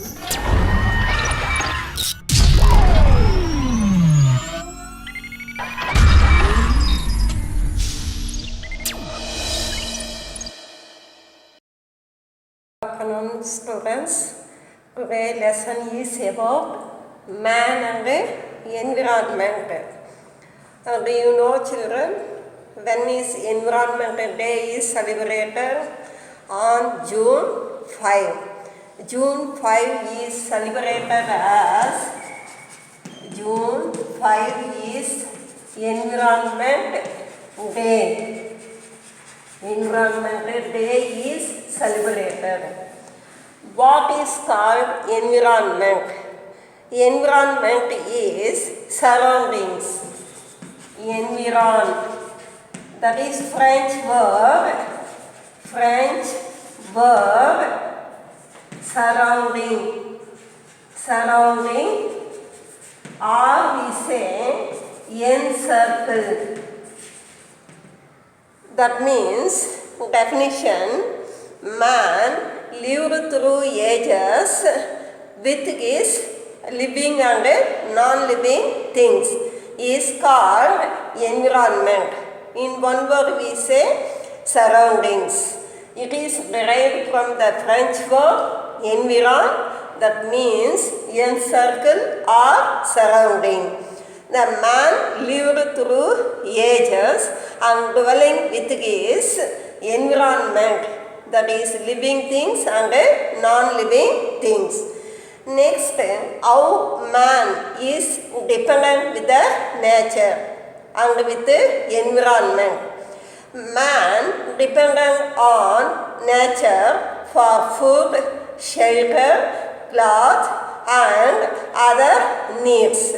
Afternoon, students. Today's lesson is about man and environment. Do you know, children, when is Environment Day is celebrated? On June 5. June 5 is celebrated as June 5 is Environment Day. Environment Day is celebrated. What is called environment? Environment is surroundings. Environ, that is French word surrounding, or we say encircle. That means, definition, man lived through ages with his living and non-living things is called environment. In one word we say surroundings. It is derived from the French word environ, that means encircle or surrounding. The man lived through ages and dwelling with his environment, that is living things and non-living things. Next, how man is dependent with the nature and with the environment. Man dependent on nature for food, shelter, cloth and other needs.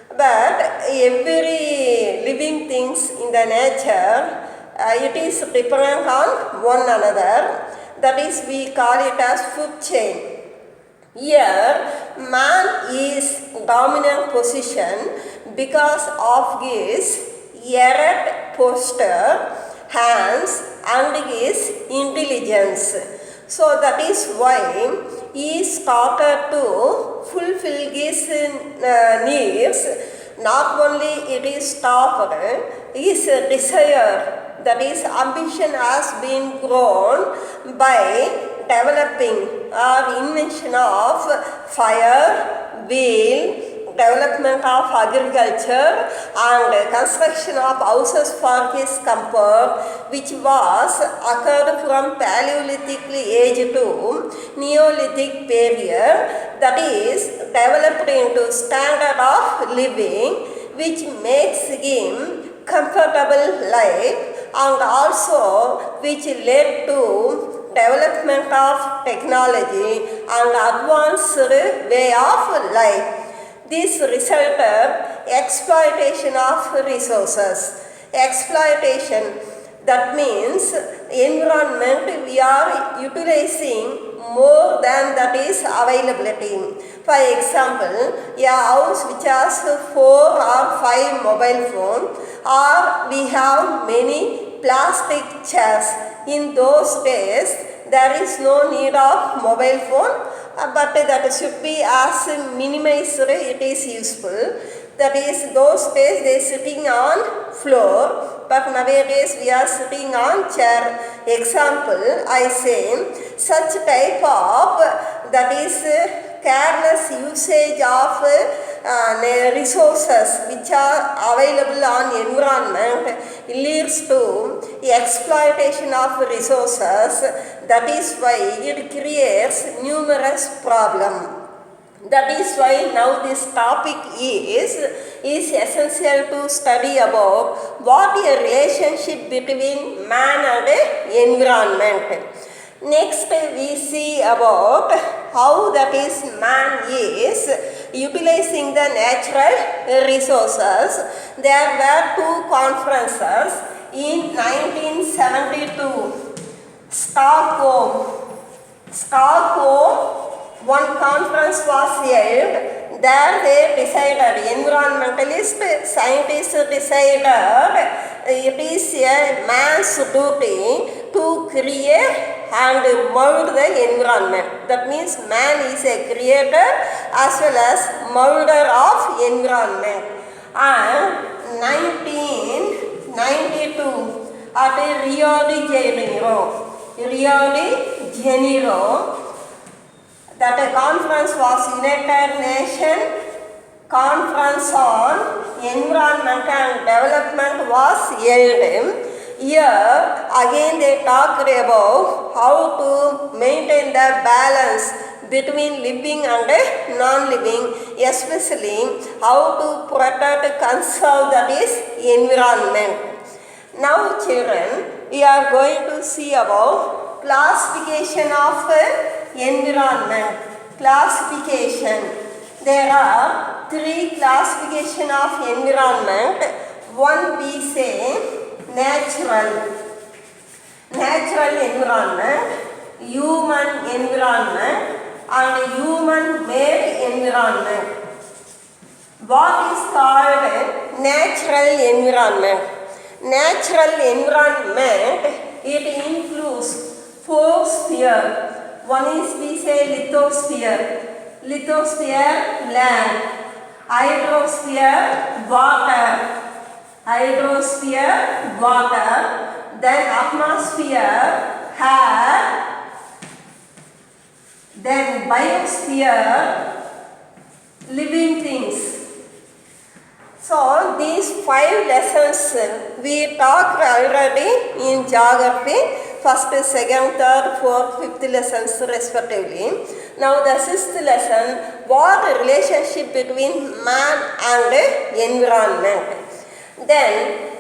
But every living things in the nature, it is dependent on one another. That is, we call it as food chain. Here, man is dominant position because of his erect posture, hands and his intelligence. So that is why he started to fulfill his needs. Not only it is stopped, his desire, that is ambition, has been grown by developing or invention of fire, wheel, development of agriculture and construction of houses for his comfort, which was occurred from Paleolithic age to Neolithic period, that is developed into standard of living which makes him comfortable life and also which led to development of technology and advanced way of life. This resulted exploitation of resources. Exploitation, that means environment we are utilizing more than that is availability. For example, a house which has 4 or 5 mobile phone, or we have many plastic chairs. In those days, there is no need of mobile phone, but that should be as minimized, it is useful. That is, those days they sitting on floor, but nowadays we are sitting on chair. Example, I say, such type of, that is careless usage of resources which are available on environment leads to exploitation of resources. That is why it creates numerous problems. That is why now this topic is essential to study about what a relationship between man and environment. Next we see about how that is man is utilizing the natural resources. There were 2 conferences in 1972. Stockholm, one conference was held. There they decided, environmentalist scientists decided, it is a man's duty to create and mold the environment. That means man is a creator as well as molder of environment. And 1992 at Rio de Janeiro, that a conference was United Nations Conference on Environment and Development was held. Here again they talked about how to maintain the balance between living and non-living, especially how to protect, conserve that is environment. Now children, we are going to see about classification of environment. Classification. There are 3 classification of environment. One we say natural environment, human environment and human made environment. What is called natural environment? Natural environment, it includes 4 spheres. One is we say lithosphere, land, hydrosphere, water, then atmosphere, air, then biosphere, living things. So these 5 lessons we talked already in geography, first, second, third, fourth, fifth lessons respectively. Now the 6th lesson, what relationship between man and environment. Then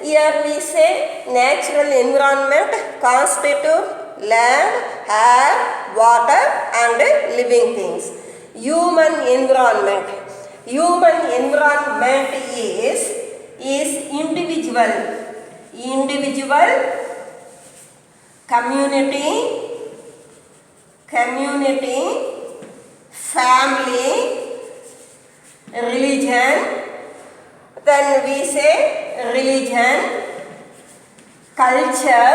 here we say natural environment constitute land, air, water and living things. Human environment is individual, community, family, religion. Then we say religion, culture,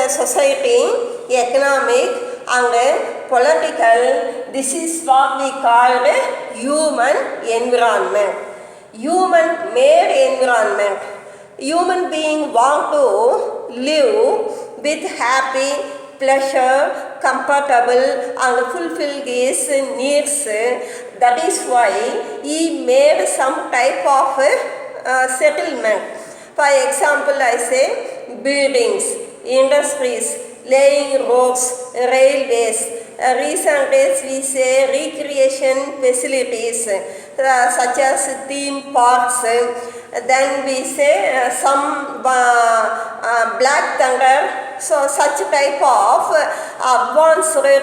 society, economic and political. This is what we call human environment. Human made environment. Human being want to live with happy, pleasure, comfortable and fulfill his needs. That is why he made some type of settlement. For example, I say buildings, industries, laying roads, railways. Recent days we say recreation facilities such as theme parks. Then we say some black thunder. So such type of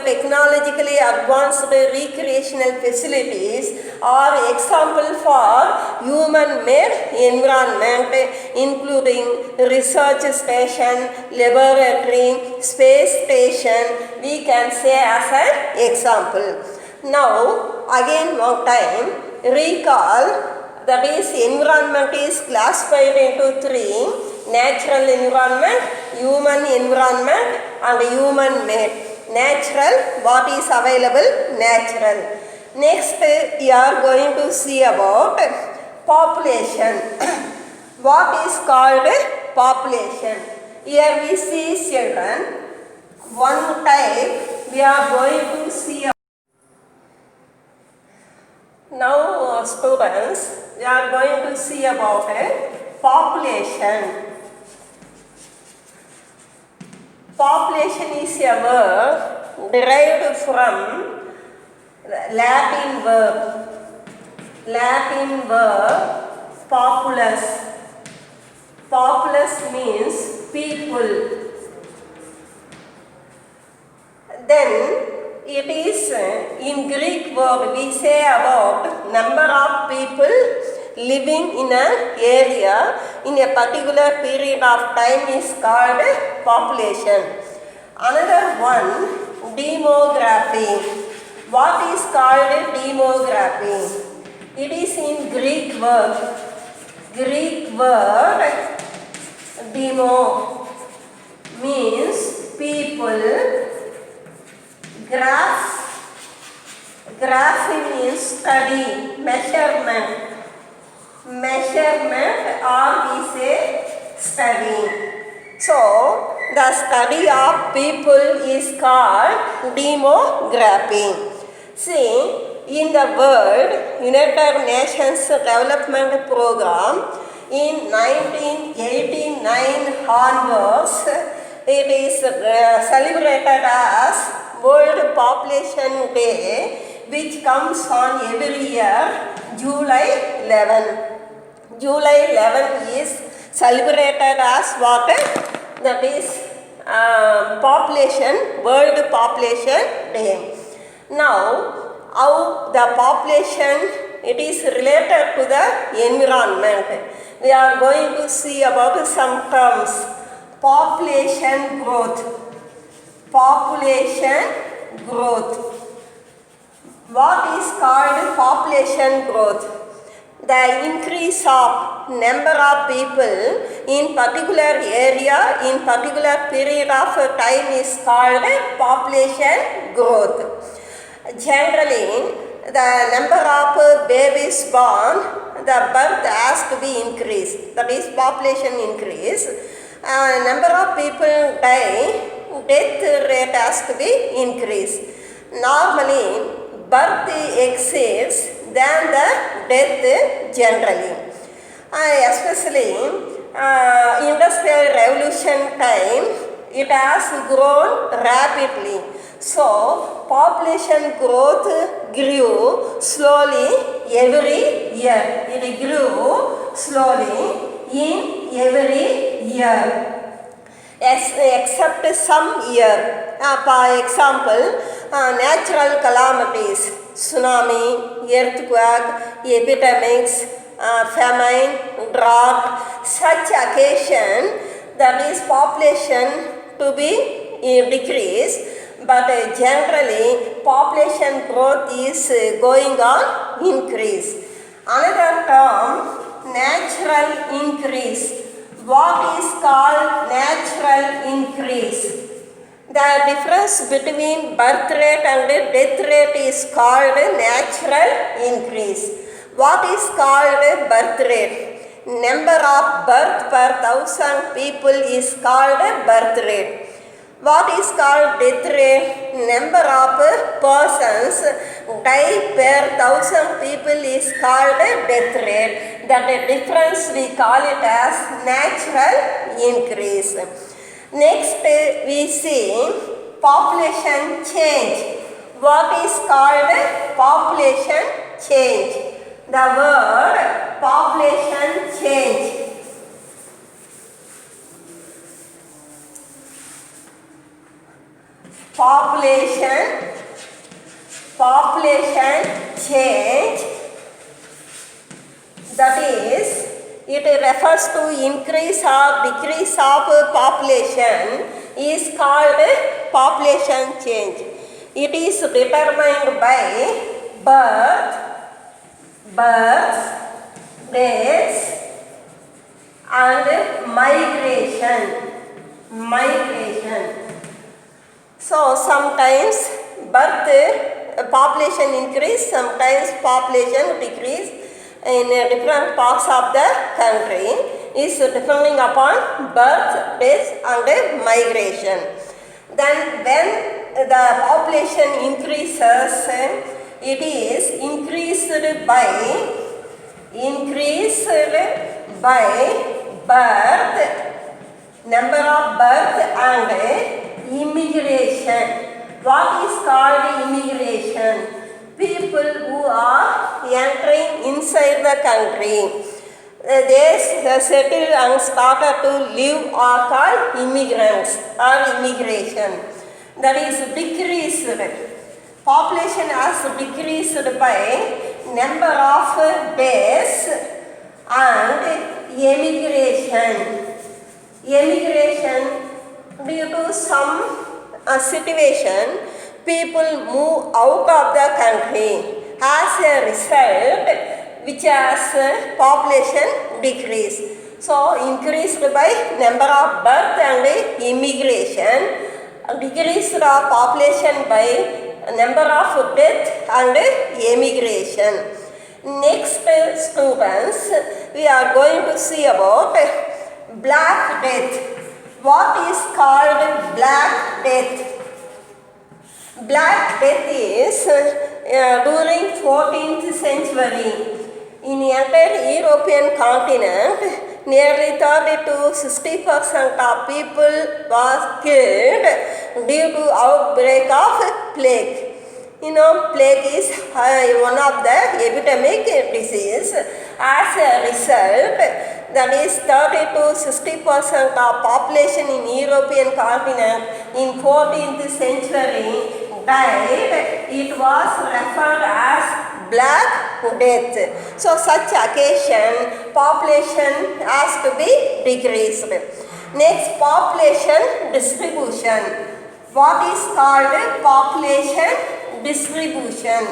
technologically advanced recreational facilities are example for human-made environment, including research station, laboratory, space station. We can say as an example. Now again one time recall. That is, environment is classified into 3: natural environment, human environment and human made. Natural, what is available? Natural. Next we are going to see about population. What is called population? Here we see children. One type we are going to see. Now students, we are going to see about population. Population is a word derived from Latin verb populus. Populus means people. Then it is in Greek word we say about number of people living in an area in a particular period of time is called population. Another one, demography. What is called demography? It is in Greek word. Demo means people. Graph means study, measurement or we say study. So, the study of people is called demography. See, in the World United Nations Development Program, in 1989 onwards, it is celebrated as World Population Day, which comes on every year, July 11. July 11 is celebrated as what? That is World Population Day. Now, how the population, it is related to the environment. We are going to see about some terms. Population growth. What is called population growth? The increase of number of people in particular area in particular period of time is called population growth. Generally, the number of babies born, the birth has to be increased. That is population increase. Number of people die, death rate has to be increased. Normally, birth exceeds than the death generally. Especially industrial revolution time, it has grown rapidly. So, population growth grew slowly every year. It grew slowly in every year. Except some year. For example, natural calamities, tsunami, earthquake, epidemics, famine, drought, such occasion, there is population to be decreased. But generally, population growth is going on increase. Another term, natural increase. What is called natural increase? The difference between birth rate and death rate is called natural increase. What is called birth rate? Number of birth per 1,000 people is called birth rate. What is called death rate? Number of persons die per 1,000 people is called death rate. That difference we call it as natural increase. Next we see population change. What is called population change? The word population change. Population change, that is, it refers to increase or decrease of population is called population change. It is determined by births, deaths and migration. So sometimes population increase, sometimes population decrease in different parts of the country is depending upon birth, death and migration. Then when the population increases, it is increased by birth, number of birth and immigration. What is called immigration? People who are entering inside the country. They settled and started to live are called immigrants or immigration. That is decreased. Population has decreased by number of days and emigration. Due to some situation, people move out of the country. As a result, which has population decrease. So, increased by number of birth and immigration. decrease the population by number of death and emigration. Next students, we are going to see about Black Death. What is called Black Death? Black Death is during 14th century. In the entire European continent, nearly 30 to 60% of people was killed due to outbreak of plague. You know, plague is one of the epidemic disease. As a result, that is 30 to 60% of population in European continent in 14th century died. It was referred as Black Death. So such occasion, population has to be decreased. Next, population distribution. What is called population distribution?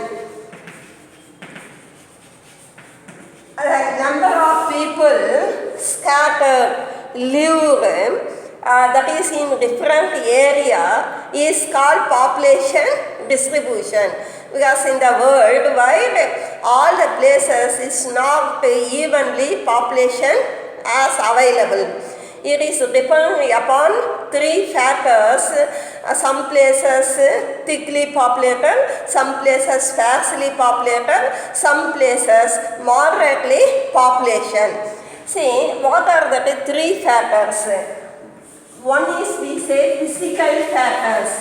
Number of people scattered, lived, that is in different area is called population distribution, because in the world wide all the places is not evenly population as available. It is dependent upon three factors. Some places thickly populated, some places sparsely populated, some places moderately population. See, what are the three factors? One is, we say, physical factors.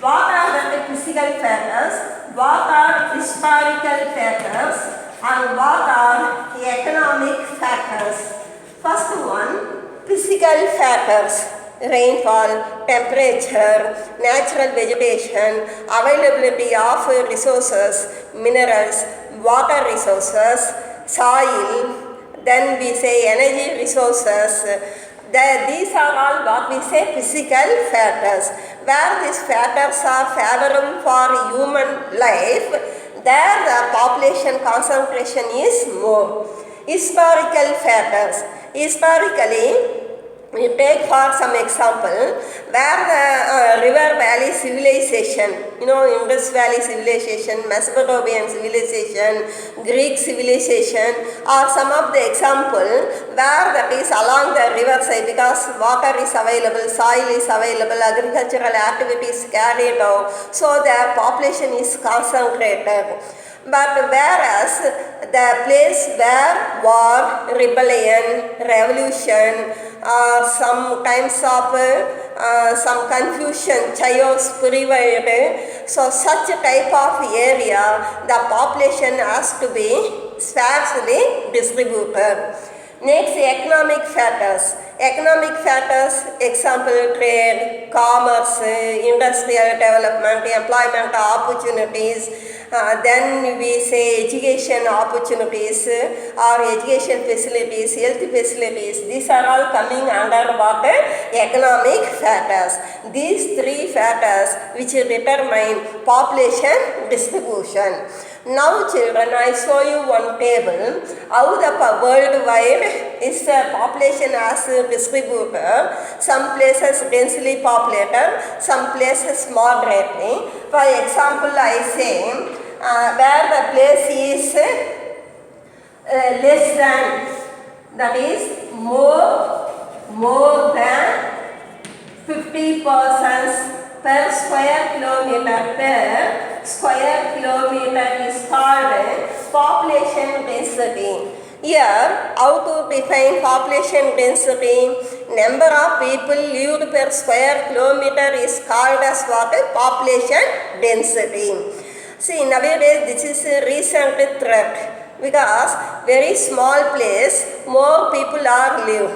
What are the physical factors? What are historical factors? And what are the economic factors? First one, physical factors. Rainfall, temperature, natural vegetation, availability of resources, minerals, water resources, soil, then we say energy resources. These are all what we say physical factors. Where these factors are favorable for human life, there the population concentration is more. Historical factors. Historically, we take for some example where the river valley civilization, Indus Valley civilization, Mesopotamian civilization, Greek civilization are some of the example where that is along the river side, because water is available, soil is available, agricultural activities carried out, so their population is concentrated. But whereas the place where war, rebellion, revolution, some times of some confusion, chaos prevailed, so such a type of area, the population has to be sparsely distributed. Next, economic factors. Economic factors, example, trade, commerce, industrial development, employment opportunities. Then we say education opportunities or education facilities, health facilities. These are all coming under what? Economic factors. These three factors which determine population distribution. Now children, I show you one table how the worldwide is the population as distributed. Some places densely populated, some places moderately. For example, I say where the place is less than, that is more than 50 persons per square kilometer. Per square kilometer is called population density. Here, how to define population density? Number of people lived per square kilometer is called as what? Population density. See, nowadays this is a recent threat, because very small place, more people are live.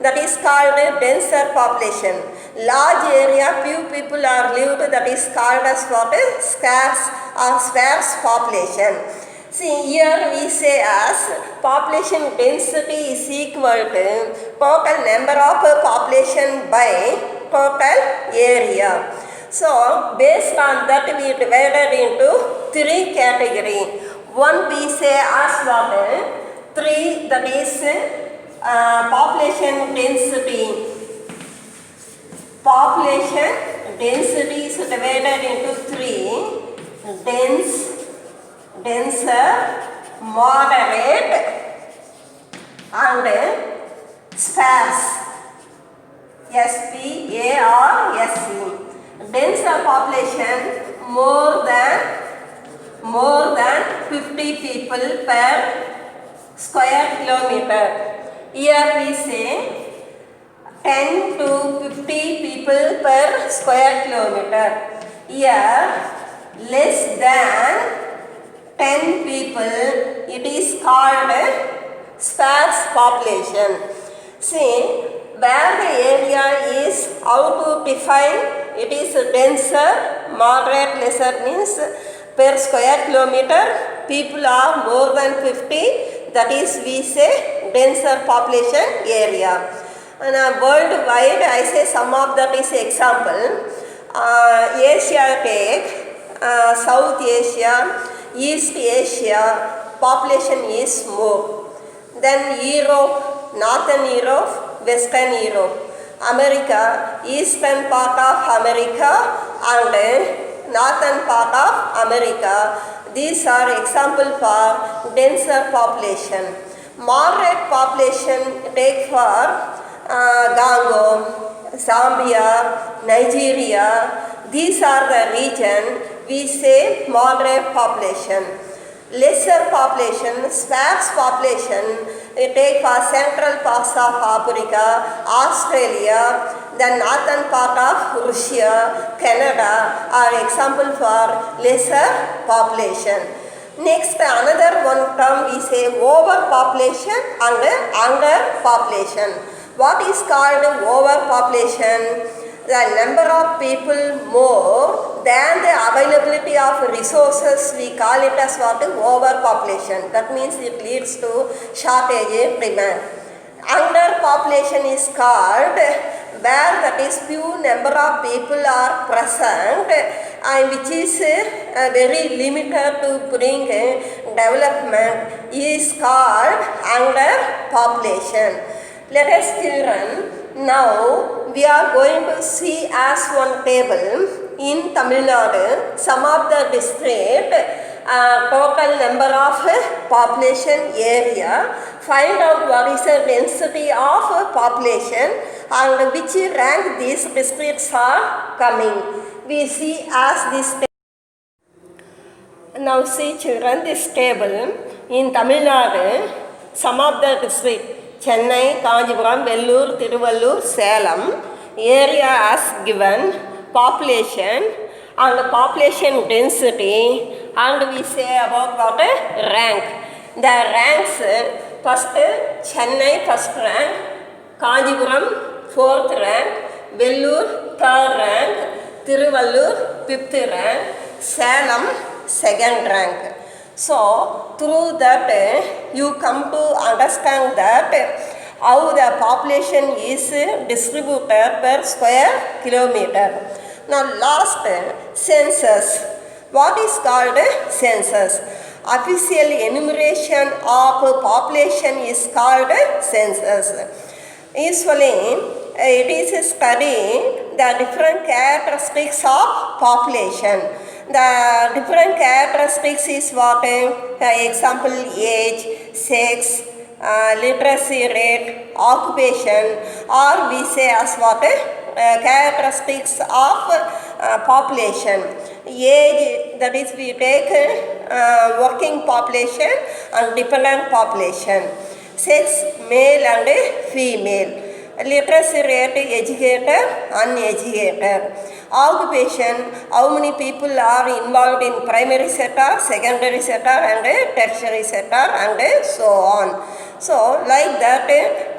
That is called a denser population. Large area, few people are lived, that is called as what? Scarce or sparse population. See, here we say as population density is equal to total number of population by total area. So, based on that we divided into three categories. One we say as what? 3, that is population density. Population density is divided into three: dense, denser, moderate, and sparse. SPARSE. Denser population more than 50 people per square kilometer. Here we say 10 to 50 people per square kilometer. Here less than 10 people, it is called sparse population. See, where the area is, how to define, it is denser, moderate, lesser means per square kilometer people are more than 50, that is we say denser population area. And worldwide I say some of that is example. Asia take, South Asia, East Asia population is more. Then Europe, Northern Europe, Western Europe, America, eastern part of America and northern part of America. These are example for denser population. Moderate population take for Congo, Zambia, Nigeria. These are the region we say moderate population. Lesser population, sparse population, they take for central parts of Africa, Australia, the northern part of Russia, Canada are example for lesser population. Next, another one term we say overpopulation and underpopulation. What is called overpopulation? The number of people more than the availability of resources, we call it as what? Overpopulation. That means it leads to shortage in demand. Underpopulation is called where that is few number of people are present and which is very limited to bring development is called underpopulation. Let us children, now we are going to see as one table in Tamil Nadu, some of the district, total number of population area, find out what is the density of population and which rank these districts are coming. We see as this table. Now see children, this table in Tamil Nadu, some of the districts, Chennai, Kanjipuram, Vellore, Tiruvallur, Salem, area as given, population and population density, and we say about what rank. The ranks, first Chennai first rank, Kanjipuram fourth rank, Vellore third rank, Tiruvallur fifth rank, Salem second rank. So through that you come to understand that how the population is distributed per square kilometer. Now last, census. What is called census? Official enumeration of population is called census. Usually it is studying the different characteristics of population. The different characteristics is what? Example, age, sex, literacy rate, occupation, or we say as what? Characteristics of population. Age, that is we take working population and dependent population. Sex, male and female. Literacy rate, educated, uneducated. Occupation, how many people are involved in primary sector, secondary sector and tertiary sector and so on. So like that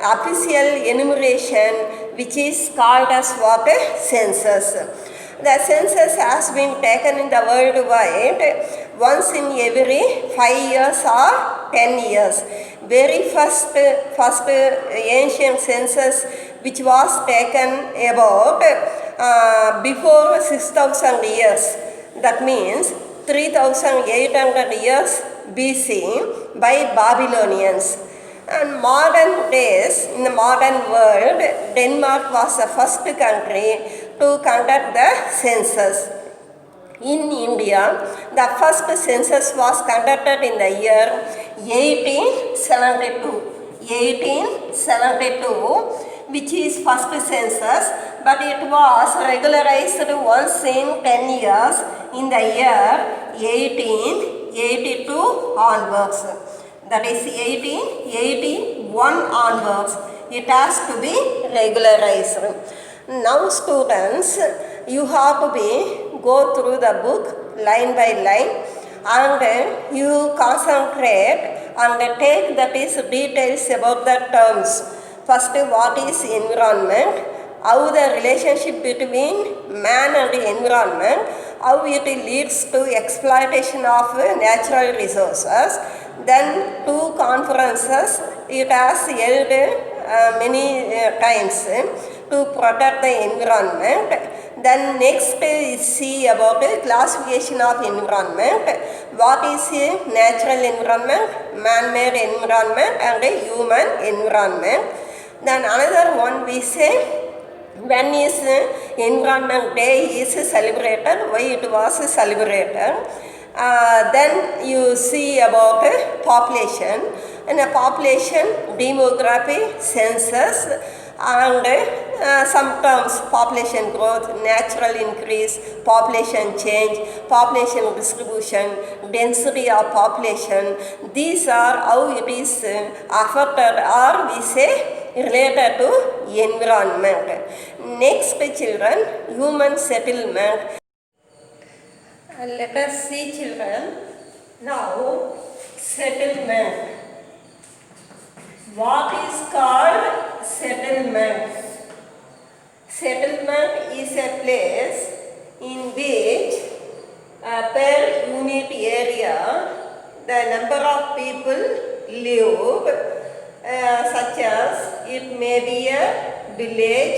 official enumeration which is called as what? Census. The census has been taken in the worldwide once in every 5 years or 10 years. Very first ancient census which was taken about before 6,000 years. That means 3,800 years BC by Babylonians. And modern days, in the modern world, Denmark was the first country to conduct the census. In India, the first census was conducted in the year 1872. 1872, which is first census, but it was regularized once in 10 years in the year 1882 onwards. That is 1881 onwards. It has to be regularized. Now students, you have to go through the book line by line and you concentrate and take that is details about the terms. First, what is environment, how the relationship between man and the environment, how it leads to exploitation of natural resources. Then two conferences it has held many times to protect the environment. Then next see about classification of environment. What is natural environment, man-made environment and human environment. Then another one we say when is Environment Day is celebrated, why it was celebrated. Then you see about population and a population demography, census and some terms: population growth, natural increase, population change, population distribution, density of population. These are how it is affected or we say related to environment. Next children, human settlement. Let us see children. Now settlement. What is called settlement? Settlement is a place in which per unit area the number of people live, such as it may be a village,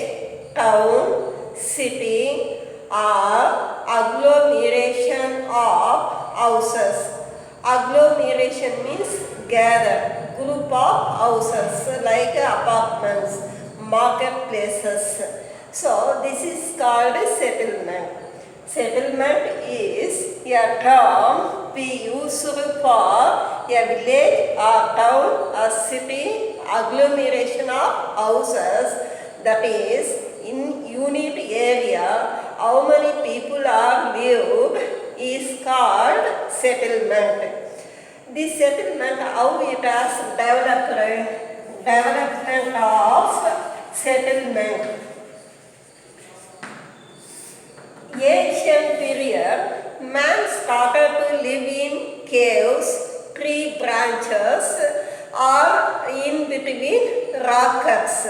town, city or agglomeration of houses. Agglomeration means gather. Group of houses like apartments, marketplaces. So this is called settlement. Settlement is a term we use for a village or town or city agglomeration of houses, that is in unit area how many people are lived is called settlement. This settlement, how it has development of settlement. Ancient period, man started to live in caves, tree branches or in between rock cuts.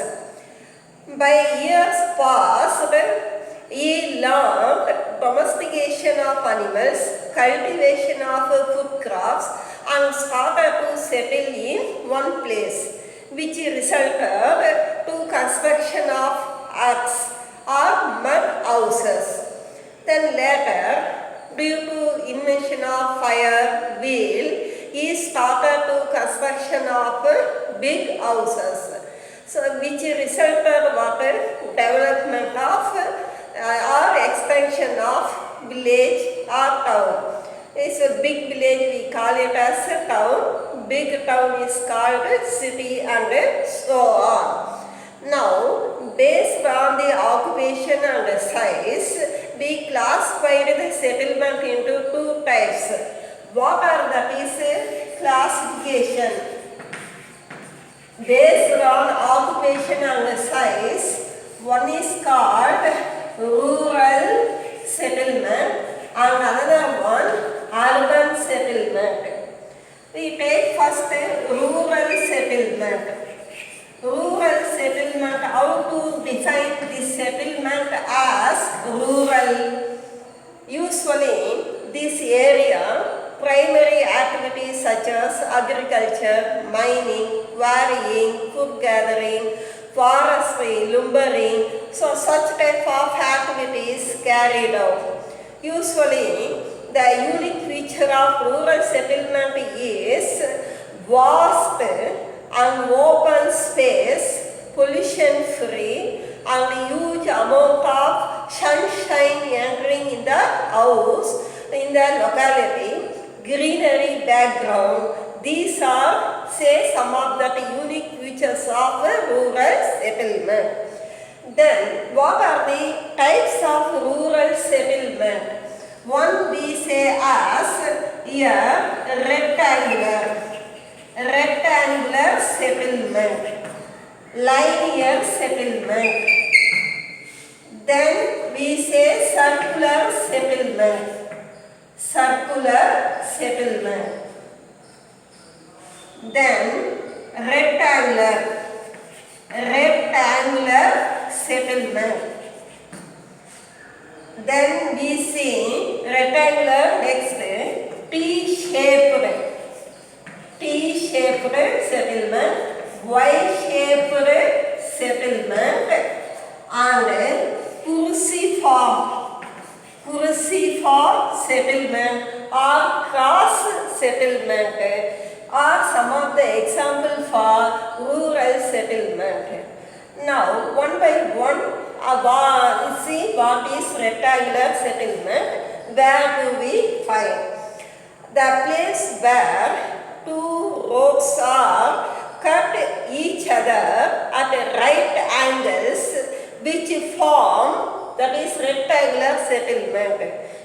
By years passed, he learned domestication of animals, cultivation of food crops and started to settle in one place, which resulted to construction of huts or mud houses. Then later, due to invention of fire wheel, he started to construction of big houses. So which resulted what development of or extension of village or town. It's a big village, we call it as a town. Big town is called city and so on. Now, based on the occupation and size, we classified the settlement into two types. What are that is classification? Based on occupation and size, one is called rural settlement and another one urban settlement. We take first rural settlement. Rural settlement, how to define this settlement as rural? Usually, this area, primary activities such as agriculture, mining, quarrying, food gathering, forestry, lumbering, so such type of activities carried out. Usually, the unique feature of rural settlement is vast and open space, pollution free and huge amount of sunshine entering in the house, in the locality, greenery background. These are, say, some of the unique features of rural settlement. Then, what are the types of rural settlement? One we say as here rectangular settlement, linear settlement. Then we say circular settlement, then rectangular settlement. Then we see rectangular next T-shaped settlement, Y-shaped settlement, and cruciform settlement or cross settlement are some of the example for rural settlement. Now, one by one, see what is rectangular settlement. Where do we find? The place where two roads are cut each other at right angles, which form, that is rectangular settlement.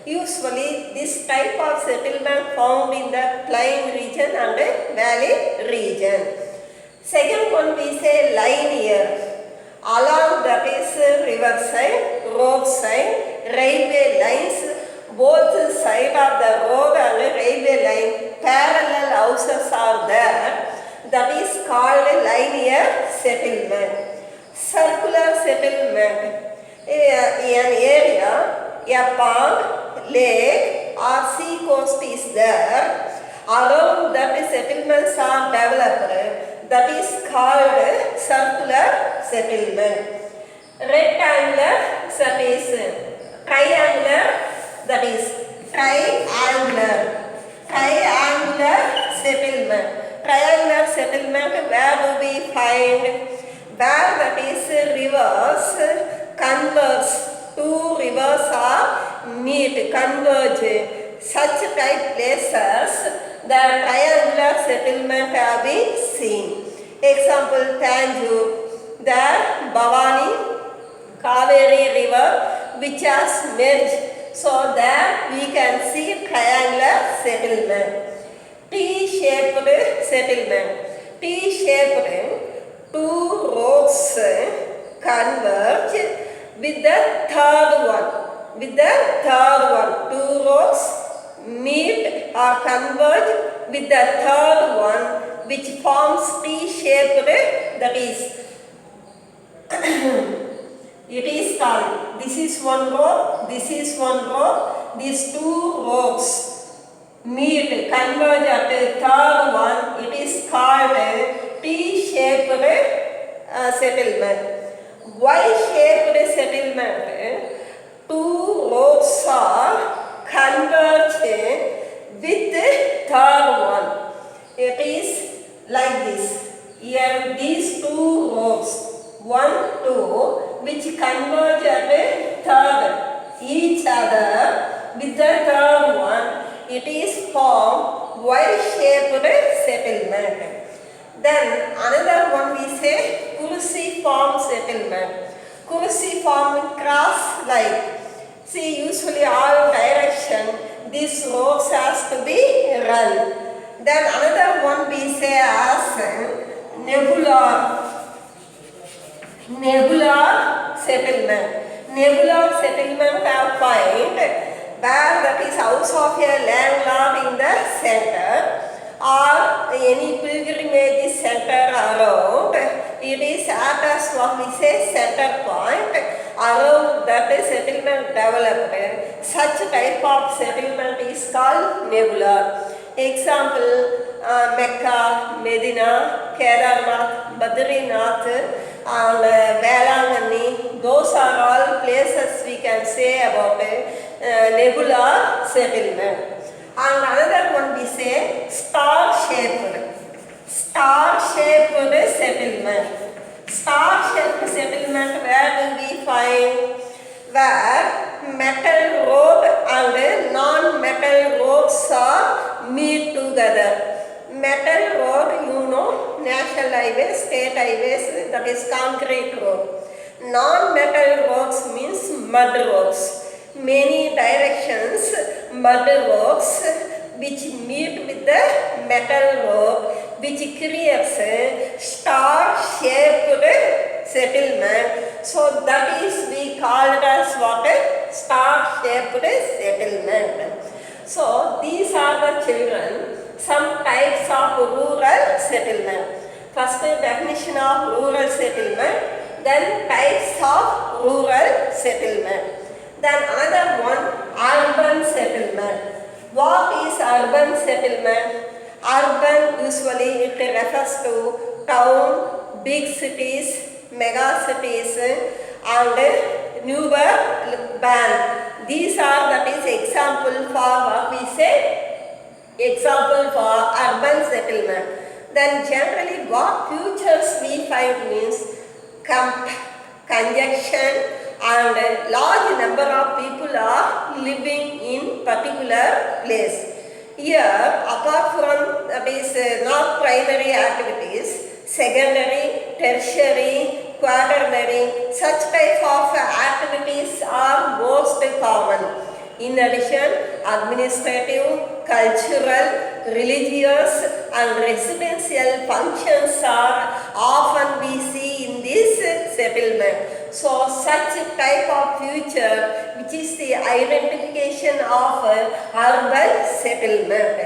Usually this type of settlement found in the plain region and valley region. Second one we say linear. Along, that is riverside, roadside, railway lines, both sides of the road and railway line, parallel houses are there. That is called linear settlement. Circular settlement. An area, a pond, lake or sea coast is there. Around that settlements are developed. That is called circular settlement. Rectangular, that is triangular, that is triangular settlement. Triangular settlement, where do we find? Where that is rivers converge, two rivers are converge. Such type places, the triangular settlement have been seen. Example, Tanjore, there Bhavani, Kaveri river, which has merged. So there we can see triangular settlement. T-shaped settlement. T-shaped, two roads converge with the third one. Two roads meet or converge with the third one, which forms T-shaped, that is it is called, this is one row, these two rows meet, converge at the third one, it is called T-shaped settlement. Y-shaped settlement, two rows are converged with the third one. It is like this. Here these two rows, 1, 2, which converge at the third each other with the third one. It is formed Y-shaped settlement. Then another one we say cruciform settlement. Cruciform, cross like. See, usually all direction this roads has to be run. Then another one we say as nebular settlement. Nebular settlement are found where that is house of a landlord in the center or any pilgrimage center around. It is at as what we say center point. Around that settlement developed. Such type of settlement is called nebular. Example, Mecca, Medina, Kedarnath, Badrinath, and Velangani. Those are all places we can say about nebular settlement. And another one we say star-shaped settlement. Star-shaped settlement, where do we find? where metal road and non-metal roads are meet together. Metal road, you know, national highways, state highways, that is concrete road. Non-metal roads means mud roads. Many directions mud roads which meet with the metal road, which creates a star-shaped settlement. So that is we call it as what? A star-shaped settlement. So these are the children, some types of rural settlement. First definition of rural settlement, then types of rural settlement. Then another one, urban settlement. What is urban settlement? Urban usually it refers to town, big cities, mega cities and newer band. These are, that is example for what we say, example for urban settlement. Then generally what futures we find means conjunction and large number of people are living in particular place. Here, apart from that is not primary activities, secondary, tertiary, quaternary, such type of activities are most common. In addition, administrative, cultural, religious and residential functions are often we see in this settlement. So such type of future which is the identification of urban settlement.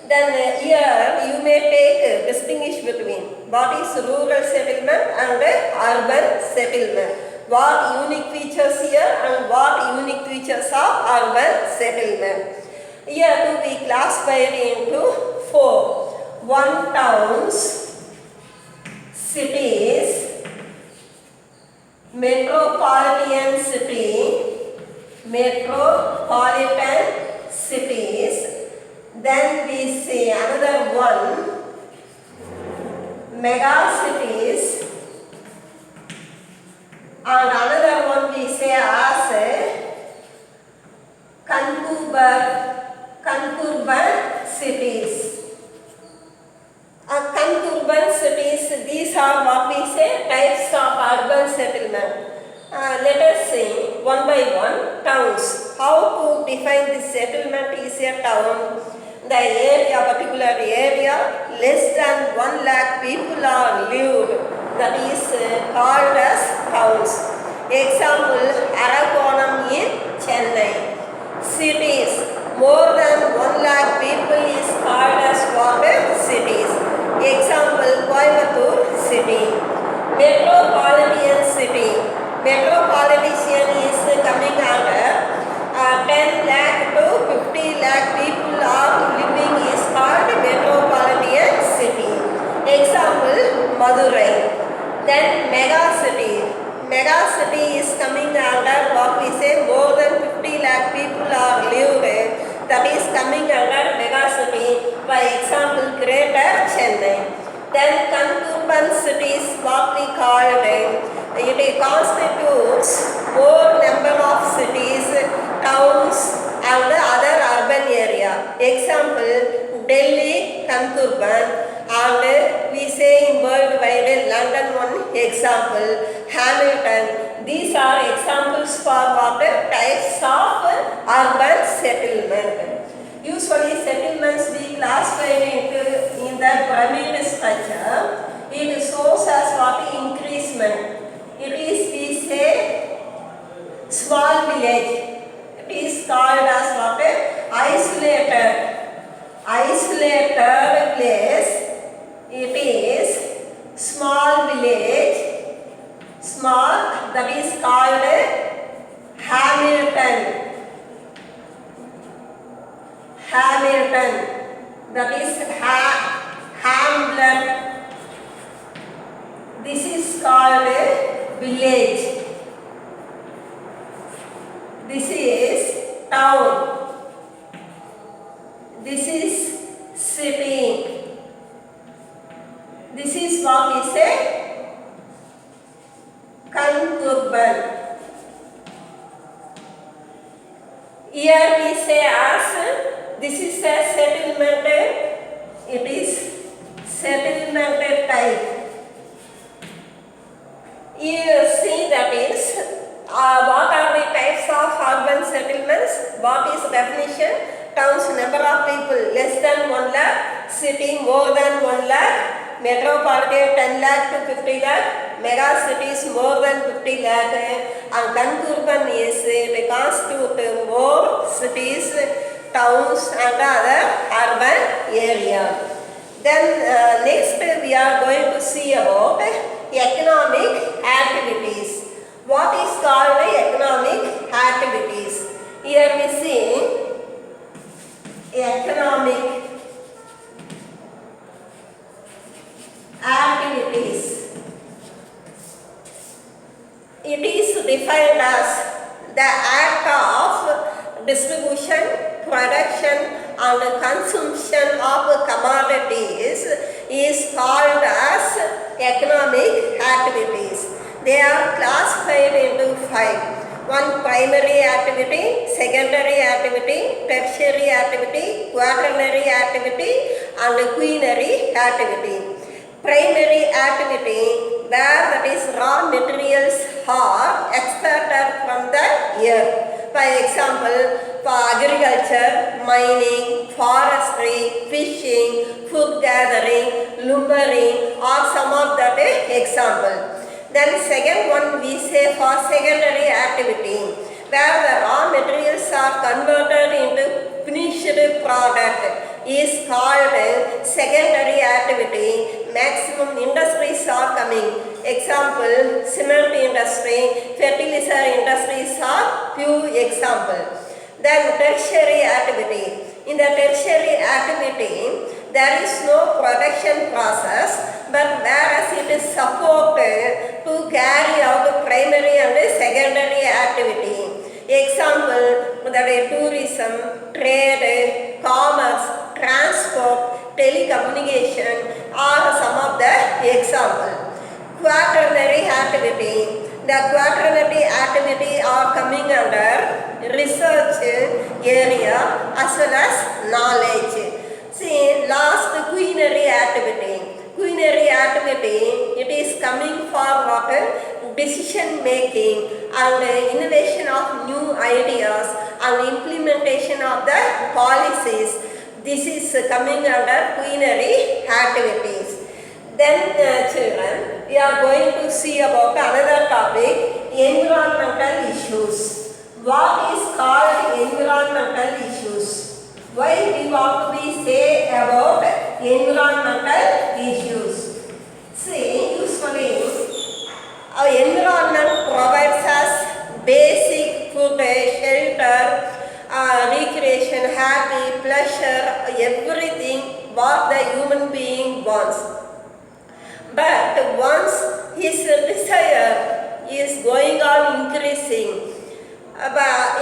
Then here you may take distinguish between what is rural settlement and urban settlement. What unique features here and what unique features of urban settlement. Here to be classified into four. One, towns, cities, metropolitan cities. Then we see another one, mega cities, and another one we say as concurrent cities. Concurrent cities, these are what we say types of urban settlement. Let us see one by one. Towns. How to define this settlement is a town. The area, particular area, less than 1 lakh people are lived. That is called as towns. Example, Arakonam in Chennai. Cities, more than 1 lakh people is called as what? Cities. Example, Coimbatore city. Metropolitan city. Metropolitan is coming under 10 lakh to 50 lakh people are living is called metropolitan city. Example, Madurai. Then mega city. Mega city is coming under what we say more than 50 lakh people are lived. That is coming under mega city. By example, Greater Chennai. Then concurrent cities, what we call it constitutes more number of cities, towns and other urban area. Example, Delhi concurrent, and we say in worldwide London one example, Hamilton. These are examples for what types of urban settlement. Usually settlements we classify in the pyramid structure. It shows as what increasement. It is, we say, small village. It is called as what? Isolated place. It is small village, small, that is called Hamilton. That is Hamlet. This is called village. This is town. This is city. This is what we say concurrent. say as this is a settlement, it is settlement type. You see that is what are the types of urban settlements? What is definition? Towns number of people less than 1 lakh, city more than 1 lakh, metropolitan 10 lakh to 50 lakh, mega cities more than 50 lakh, and concurrent is it constitute more cities, towns and other urban area. Then next we are going to see about economic activities. What is called economic activities? Here we see economic activities. It is defined as the act of distribution, production and consumption of commodities is called as economic activities. They are classified into 5. One, primary activity, secondary activity, tertiary activity, quaternary activity and quinary activity. Primary activity, where that is raw materials are extracted from the earth. For example, for agriculture, mining, forestry, fishing, food gathering, lumbering are some of that example. Then second one we say for secondary activity, where the raw materials are converted into finished product is called secondary activity. Maximum industries are coming. Example, cement industry, fertilizer industries are few examples. Then tertiary activity. In the tertiary activity, there is no production process, but whereas it is supported to carry out primary and secondary activity. Example, that is tourism, trade, commerce, transport, telecommunication are some of the examples. Quaternary activity. The quaternary activity are coming under research area as well as knowledge. See, last quinary activity. Quinary activity, it is coming for what? Decision making and innovation of new ideas and implementation of the policies. This is coming under quinary activities. Then children, we are going to see about another topic, environmental issues. What is called environmental issues? Why we want to be say about environmental issues? See, usually our environment provides us basic food, shelter, recreation, happy, pleasure, everything what the human being wants. But once his desire is going on increasing,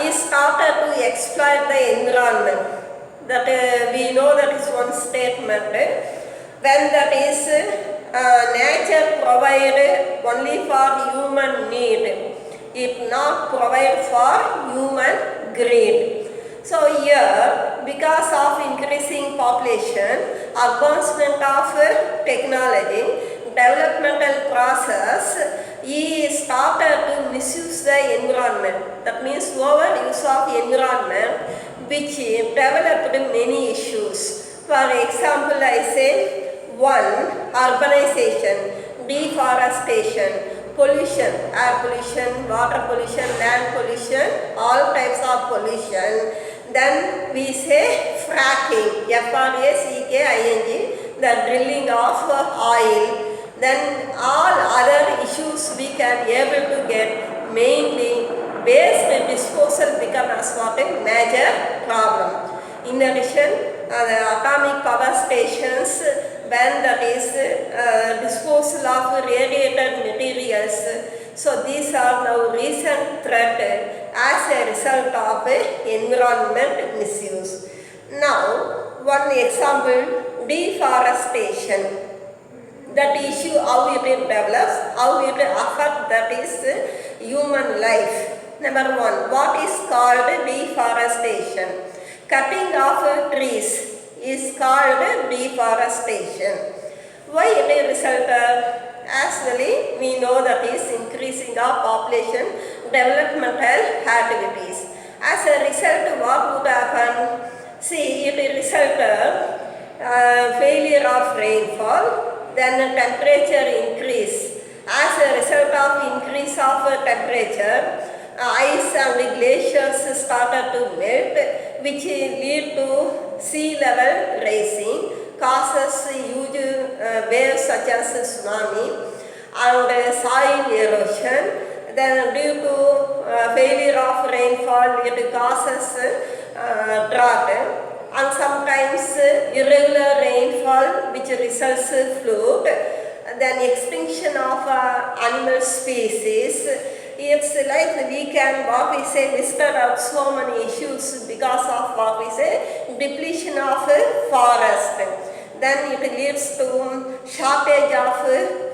he started to exploit the environment. That we know that is one statement. When that is nature provide only for human need, it not provide for human greed. So here, because of increasing population, advancement of technology, developmental process, he started to misuse the environment. That means overuse of environment, which developed many issues. For example, I say 1. Urbanization, deforestation, pollution, air pollution, water pollution, land pollution, all types of pollution. Then we say fracking, F-R-A-C-K-I-N-G, the drilling of oil. Then all other issues we can able to get, mainly waste disposal become as what a major problem. In addition, the atomic power stations, when that is disposal of radiated materials. So these are now recent threat as a result of environment misuse. Now, one example, deforestation. That issue, how it develops, how it affects that is human life. Number 1, what is called deforestation? Cutting of trees is called deforestation. Why it resulted? Actually, we know that is increasing of population, developmental activities. As a result, what would happen? See, it resulted failure of rainfall, then temperature increase. As a result of increase of temperature, ice and glaciers started to melt, which lead to sea level rising, causes huge waves such as tsunami and soil erosion. Then due to failure of rainfall, it causes drought, and sometimes irregular rainfall which results flood, then extinction of animal species. It's like we can, what we say, listed out so many issues because of what we say, depletion of forest. Then it leads to shortage of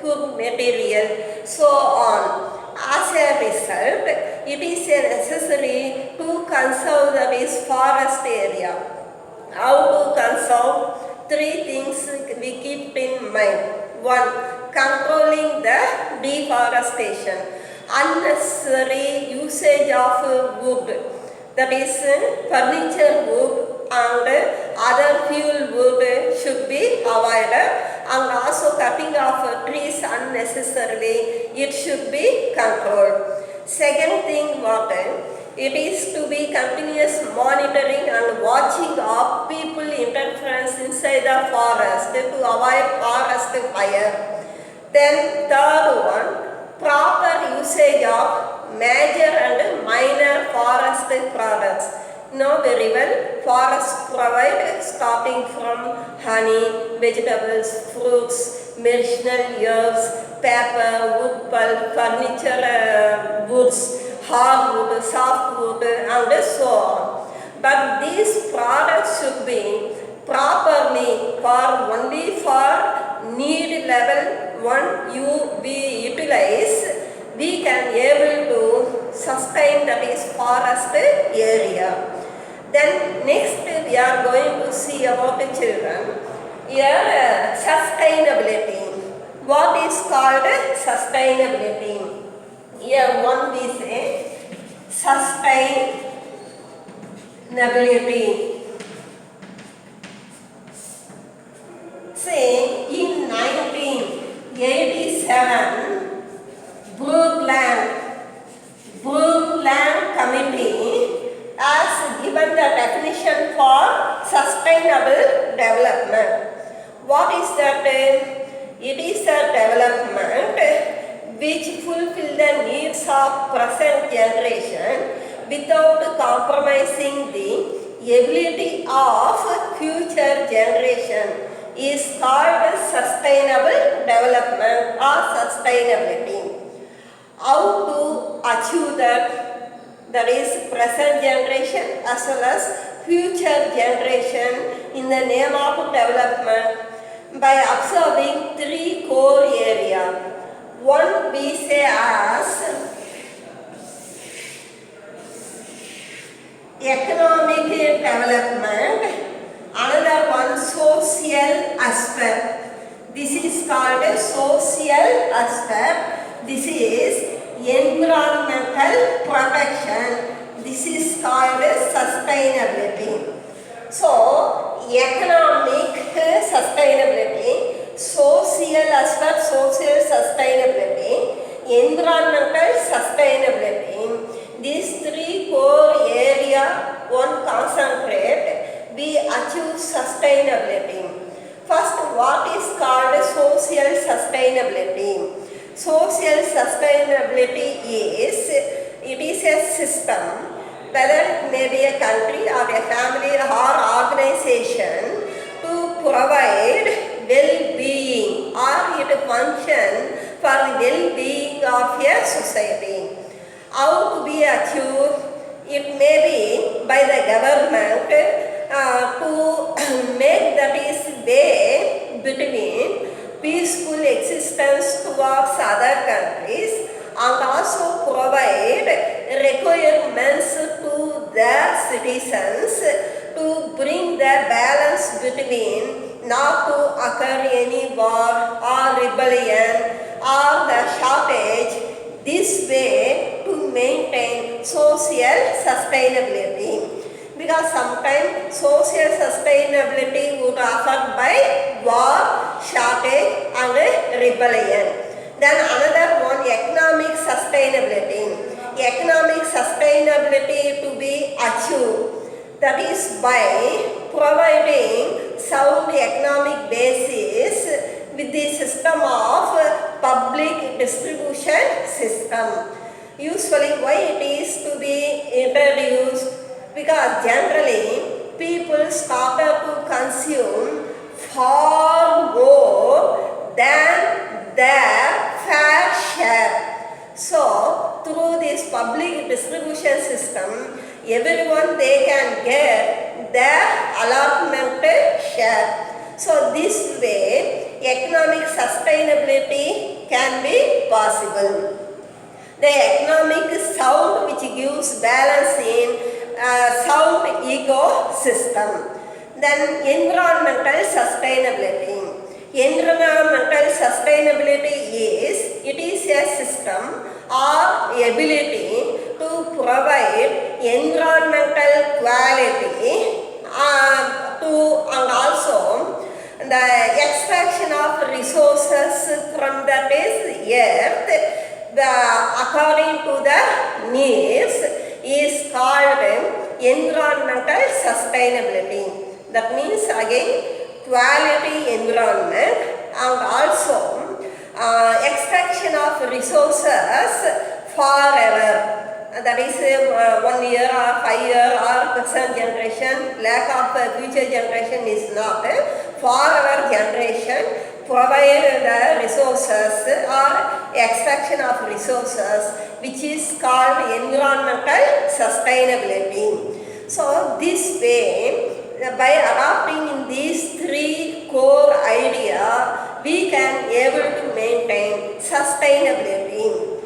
food material, so on. As a result, it is necessary to conserve this forest area. How to conserve? Three things we keep in mind. One, controlling the deforestation. Unnecessary usage of wood, that is furniture wood and other fuel wood should be avoided, and also cutting of trees unnecessarily, it should be controlled. Second thing, it is to be continuous monitoring and watching of people interference inside the forest to avoid forest fire. Then third one, proper usage of major and minor forest products. Know very well, forests provide starting from honey, vegetables, fruits, medicinal herbs, paper, wood pulp, furniture, woods, hardwood, softwood, and so on. But these products should be properly only for need level. One we utilize, we can able to sustain that is forest area. Then next we are going to see about the children. Here sustainability. What is called sustainability? Here one we say sustainability. Say in 1987, Brundtland Committee has given the definition for sustainable development. What is that? It is a development which fulfill the needs of present generation without compromising the ability of future generation. Is called sustainable development or sustainability. How to achieve that is present generation as well as future generation in the name of development by observing three core areas. One we say as economic development. Another one, social aspect. This is called a social aspect. This is environmental protection. This is called sustainability. So, economic sustainability, social aspect, social sustainability, environmental sustainability. These three core areas, one concentrate, we achieve sustainability. First, what is called social sustainability? Social sustainability is, it is a system, whether it may be a country or a family or organization, to provide well-being or it function for the well-being of a society. How to be achieved? It may be by the government to make that is way between peaceful existence towards other countries and also provide requirements to their citizens to bring the balance between not to occur any war or rebellion or the shortage, this way to maintain social sustainability. Because sometimes social sustainability would affect by war, shortage and rebellion. Then another one, economic sustainability. Economic sustainability to be achieved, that is by providing sound economic basis with the system of public distribution system. Usually why it is to be introduced? Because generally people started to consume far more than their fair share. So through this public distribution system, everyone they can get their allotment share. So this way economic sustainability can be possible. The economic sound which gives balance in sound ecosystem. Then environmental sustainability. Environmental sustainability is, it is a system or ability to provide environmental quality and also the extraction of resources from the earth according to the needs is called environmental sustainability. That means again quality environment and also extraction of resources forever. That is 1 year or 5 year or present generation, lack of future generation is not. Forever generation provide the resources or extraction of resources which is called environmental sustainability. So this way, by adopting in these three core ideas, we can able to maintain sustainability.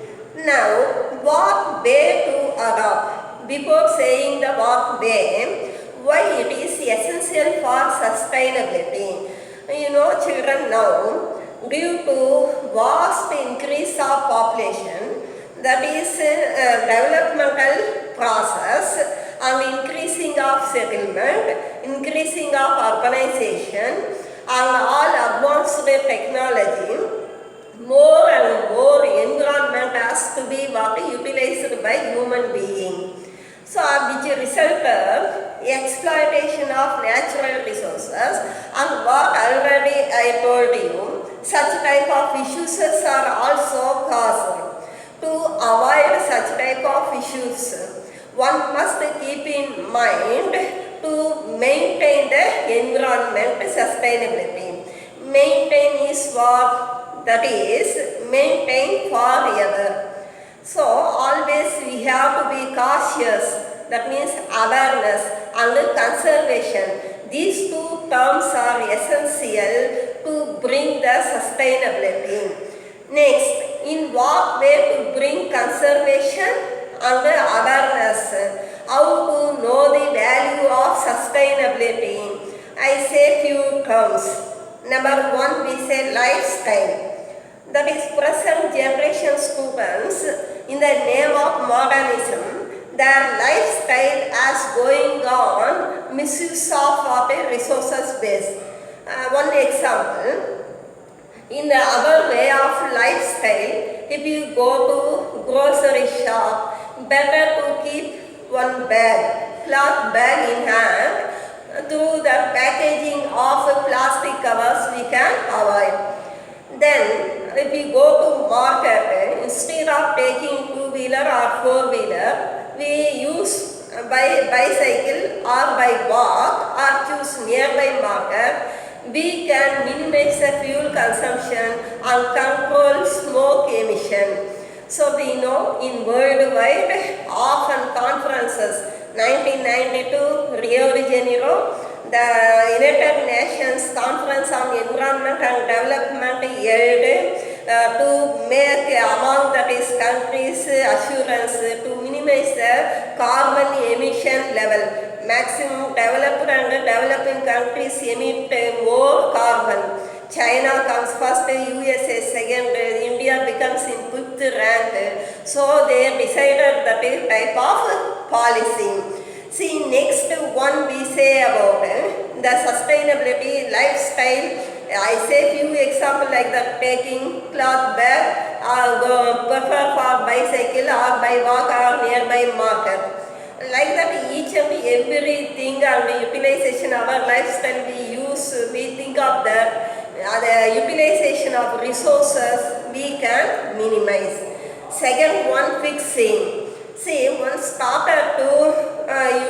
Now, what way to adopt? Before saying the what way, why it is essential for sustainability? You know, children, now, due to vast increase of population, that is developmental process, and increasing of settlement, increasing of urbanization, and all advanced technology, more and more environment has to be utilized by human being. So, which resulted exploitation of natural resources, and what already I told you, such type of issues are also caused. To avoid such type of issues, one must keep in mind to maintain the environment sustainability. Maintain is what? That is maintain forever. So always we have to be cautious. That means awareness and conservation. These two terms are essential to bring the sustainability. Next, in what way to bring conservation and awareness? How to know the value of sustainability? I say few terms. Number one, we say lifestyle. That is, present generation students, in the name of modernism, their lifestyle as going on misuse of resources base. One example, in our way of lifestyle, if you go to grocery shop, better to keep one bag, cloth bag in hand. Through the packaging of plastic covers we can avoid. Then if we go to market, instead of taking 2-wheeler or 4-wheeler, we use by bicycle or by walk or choose nearby market. We can minimize the fuel consumption and control smoke emission. So we know in worldwide often conferences, 1992 Rio de Janeiro, the United Nations Conference on Environment and Development held to make among that is countries assurance to minimize the carbon emission level. maximum developed and developing countries emit more carbon. China comes first, USA second, India becomes in fifth rank. So they decided that type of policy. See, next one we say about the sustainability lifestyle. I say few examples like that, taking cloth bag or prefer for bicycle or by walk or nearby market. Like that, each and everything and utilization of our lifestyle we use, we think of that. The utilization of resources we can minimize. Second one, fixing. See, one started to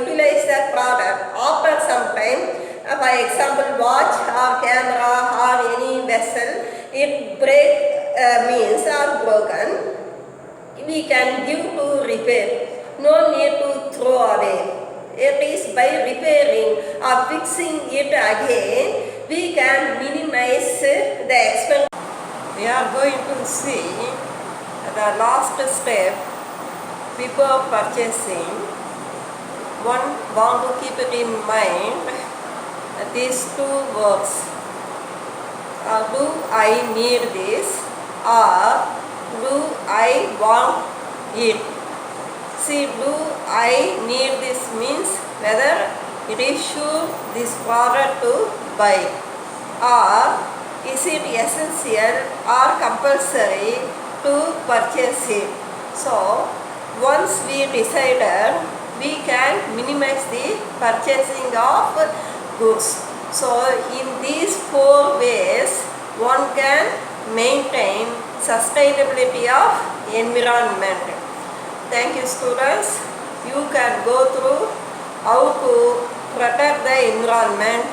utilize that product after some time. For example, watch or camera or any vessel, it means are broken, we can give to repair. No need to throw away. It is by repairing or fixing it again, we can minimize the expense. We are going to see the last step before purchasing. One want to keep it in mind these two words. Do I need this or do I want it? See, do I need this means whether it is sure this product to buy, or is it essential or compulsory to purchase it. So once we decided, we can minimize the purchasing of goods. So in these four ways, one can maintain sustainability of environment. Thank you, students. You can go through how to protect the environment,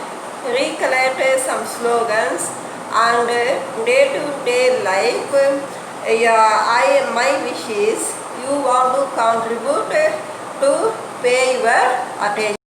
recollect some slogans, and day-to-day life. My wish is you want to contribute to pay your attention.